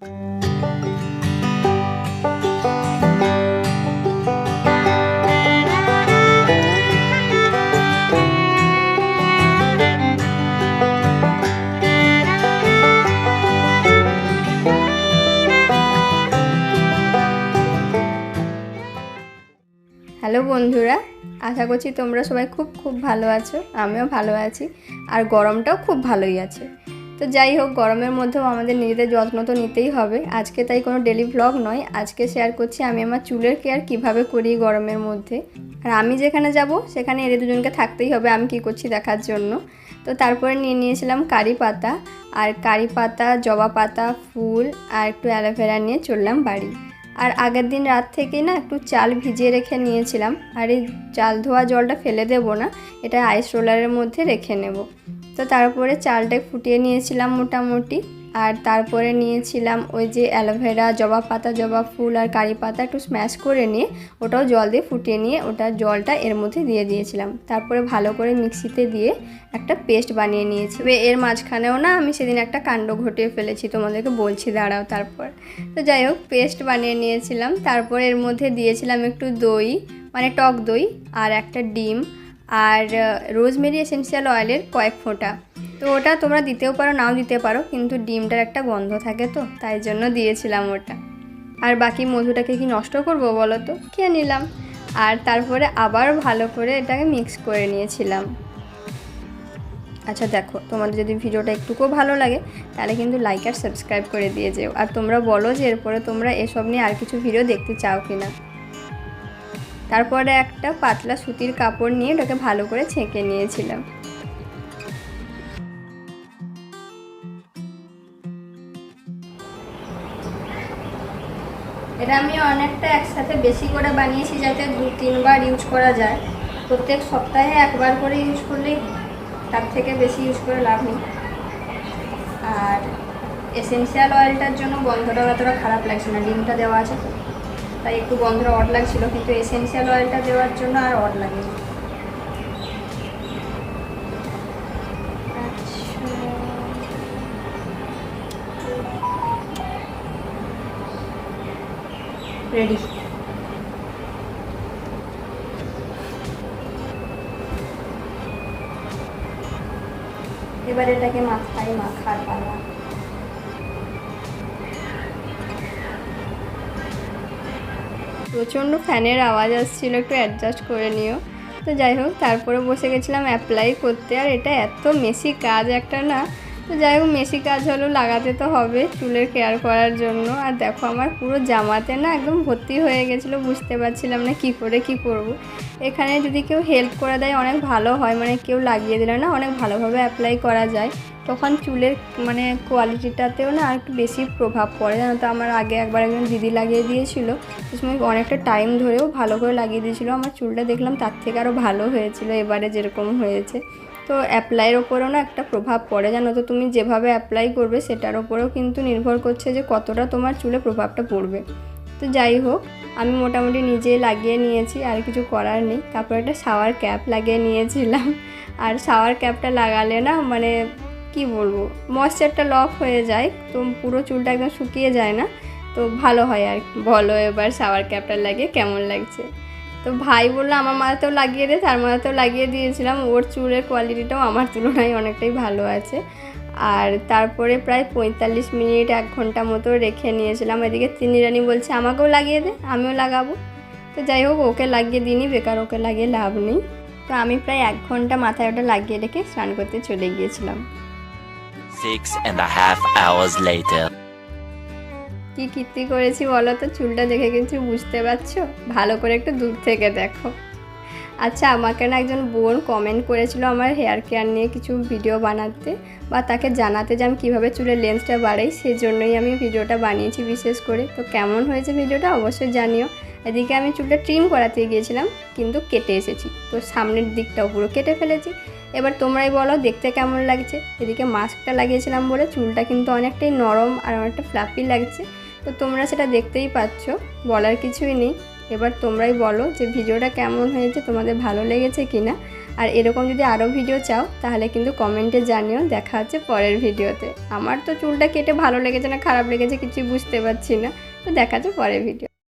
Hello বন্ধুরা, আশা করছি তোমরা সবাই খুব ভালো আছো। আমিও ভালো আছি, আর গরমটাও খুব ভালোই আছে। তো যাই হোক, গরমের মধ্যেও আমাদের নিজেদের যত্ন তো নিতেই হবে। আজকে তাই কোনো ডেলি ভ্লগ নয়, আজকে শেয়ার করছি আমি আমার চুলের কেয়ার কিভাবে করি গরমের মধ্যে। আর আমি যেখানে যাব সেখানে এদের দুজনকে থাকতেই হবে আমি কি করছি দেখার জন্য। তো তারপরে নিয়েছিলাম কারি পাতা, আর কারি পাতা, জবা পাতা, ফুল আর একটু অ্যালোভেরা নিয়ে চললাম বাড়ি। আর আগের দিন রাত থেকেই না একটু চাল ভিজিয়ে রেখে নিয়েছিলাম। আর এই চাল ধোয়া জলটা ফেলে দেবো না, এটা আইস রোলারের মধ্যে রেখে নেব। তো তারপরে চালটা ফুটিয়ে নিয়েছিলাম মোটামুটি। আর তারপরে নিয়েছিলাম ওই যে অ্যালোভেরা, জবা পাতা, জবা ফুল আর কারি পাতা একটু স্ম্যাশ করে নিয়ে ওটাও জল দিয়ে ফুটিয়ে নিয়ে ওটার জলটা এর মধ্যে দিয়ে দিয়েছিলাম। তারপরে ভালো করে মিক্সিতে দিয়ে একটা পেস্ট বানিয়ে নিয়েছি। এর মাঝখানেও না আমি সেদিন একটা কাণ্ড ঘটিয়ে ফেলেছি, তোমাদেরকে বলছি দাঁড়াও। তারপর তো যাই হোক, পেস্ট বানিয়ে নিয়েছিলাম। তারপর এর মধ্যে দিয়েছিলাম একটু দই, মানে টক দই, আর একটা ডিম, আর রোজমেরি এসেন্সিয়াল অয়েলের কয়েক ফোঁটা। তো ওটা তোমরা দিতেও পারো, নাও দিতে পারো, কিন্তু ডিমটার একটা গন্ধ থাকে তো তাই জন্য দিয়েছিলাম ওটা। আর বাকি মধুটাকে কি নষ্ট করবো বলো তো, খেয়ে নিলাম। আর তারপরে আবার ভালো করে এটাকে মিক্স করে নিয়েছিলাম। আচ্ছা দেখো, তোমাদের যদি ভিডিওটা একটুকুও ভালো লাগে তাহলে কিন্তু লাইক আর সাবস্ক্রাইব করে দিয়ে যেও। আর তোমরা বলো যে এরপরে তোমরা এসব নিয়ে আর কিছু ভিডিও দেখতে চাও কি না। তারপরে একটা পাতলা সুতির কাপড় নিয়ে ওটাকে ভালো করে ছেঁকে নিয়েছিলাম। এটা আমি অনেকটা একসাথে বেশি করে বানিয়েছি যাতে 2-3 বার ইউজ করা যায়। প্রত্যেক সপ্তাহে একবার করে ইউজ করলেই, তার থেকে বেশি ইউজ করে লাভ নেই। আর এসেন্সিয়াল অয়েলটার জন্য গন্ধটা অতটা খারাপ লাগছে না, ডিমটা দেওয়া আছে তো তাই একটু গন্ধটা অড লাগছিল, কিন্তু এসেন্সিয়াল অয়েলটা দেওয়ার জন্য আর অড লাগেনি। রেডি। এবার এটাকে মাথায় মাখার পালা। প্রচণ্ড ফ্যানের আওয়াজ আসছিল, একটু অ্যাডজাস্ট করে নিও। তো যাই হোক, তারপরে বসে গেছিলাম অ্যাপ্লাই করতে। আর এটা এত মেসি কাজ একটা না, তো যাই হোক মেসি কাজ হলেও লাগাতে তো হবে চুলের কেয়ার করার জন্য। আর দেখো আমার পুরো জামাতে না একদম ভর্তি হয়ে গেছিলো, বুঝতে পারছিলাম না কি করে কি করব। এখানে যদি কেউ হেল্প করে দেয় অনেক ভালো হয়, মানে কেউ লাগিয়ে দিলে না অনেক ভালোভাবে অ্যাপ্লাই করা যায়, তখন চুলের মানে কোয়ালিটিটাতেও না আর একটু বেশি প্রভাব পড়ে। জানো তো, আমার আগে একবার একজন দিদি লাগিয়ে দিয়েছিল, সে সময় অনেকটা টাইম ধরেও ভালো করে লাগিয়ে দিয়েছিলো। আমার চুলটা দেখলাম তার থেকে আরও ভালো হয়েছিল এবারে যেরকম হয়েছে। তো অ্যাপ্লাইয়ের ওপরেও না একটা প্রভাব পড়ে, জানো তো, তুমি যেভাবে অ্যাপ্লাই করবে সেটার ওপরেও কিন্তু নির্ভর করছে যে কতটা তোমার চুলে প্রভাবটা পড়বে। তো যাই হোক, আমি মোটামুটি নিজে লাগিয়ে নিয়েছি, আর কিছু করার নেই। তারপর একটা শাওয়ার ক্যাপ লাগিয়ে নিয়েছিলাম। আর শাওয়ার ক্যাপটা লাগালে না মানে কি বলবো, ময়েশ্চারটা লক হয়ে যায়, তো পুরো চুলটা একদম শুকিয়ে যায় না, তো ভালো হয়। আর বলো এবার শাওয়ার ক্যাপটা লাগিয়ে কেমন লাগছে। তো ভাই বললো আমার মাথাতেও লাগিয়ে দে, তার মাথাতেও লাগিয়ে দিয়েছিলাম। ওর চুলের কোয়ালিটিটাও আমার তুলনায় অনেকটাই ভালো আছে। আর তারপরে প্রায় 45 মিনিট 1 ঘন্টা মতো রেখে নিয়েছিলাম। এদিকে তিনি রানী বলছে আমাকেও লাগিয়ে দে, আমিও লাগাবো। তো যাই হোক, ওকে লাগিয়ে দিইনি, বেকার ওকে লাগিয়ে লাভ নেই। তো আমি প্রায় 1 ঘন্টা মাথায় ওটা লাগিয়ে রেখে স্নান করতে চলে গিয়েছিলাম। 6.5 hours later. কি কীর্তি করেছি বলো তো, চুলটা দেখে কিছু বুঝতে পারছো? ভালো করে একটু দূর থেকে দেখো। আচ্ছা, আমাকে না একজন বোন কমেন্ট করেছিল আমার হেয়ার কেয়ার নিয়ে কিছু ভিডিও বানাতে, বা তাকে জানাতে যে আমি কীভাবে চুলের লেন্থটা বাড়াই, সেই জন্যই আমি ভিডিওটা বানিয়েছি বিশেষ করে। তো কেমন হয়েছে ভিডিওটা অবশ্যই জানিও। এদিকে আমি চুলটা ট্রিম করাতে গিয়েছিলাম, কিন্তু কেটে এসেছি, তো সামনের দিকটাও পুরো কেটে ফেলেছি। এবার তোমরাই বলো দেখতে কেমন লাগছে। এদিকে মাস্কটা লাগিয়েছিলাম বলে চুলটা কিন্তু অনেকটাই নরম আর অনেকটা ফ্লাফি লাগছে, তো তোমরা সেটা দেখতেই পাচ্ছ, বলার কিছুই নেই। এবার তোমরাই বলো যে ভিডিওটা কেমন হয়েছে, তোমাদের ভালো লেগেছে কি না। আর এরকম যদি আরও ভিডিও চাও তাহলে কিন্তু কমেন্টে জানিও। দেখা হচ্ছে পরের ভিডিওতে। আমার তো চুলটা কেটে ভালো লেগেছে না খারাপ লেগেছে কিছুই বুঝতে পারছি না। তো দেখা হচ্ছে পরের ভিডিও।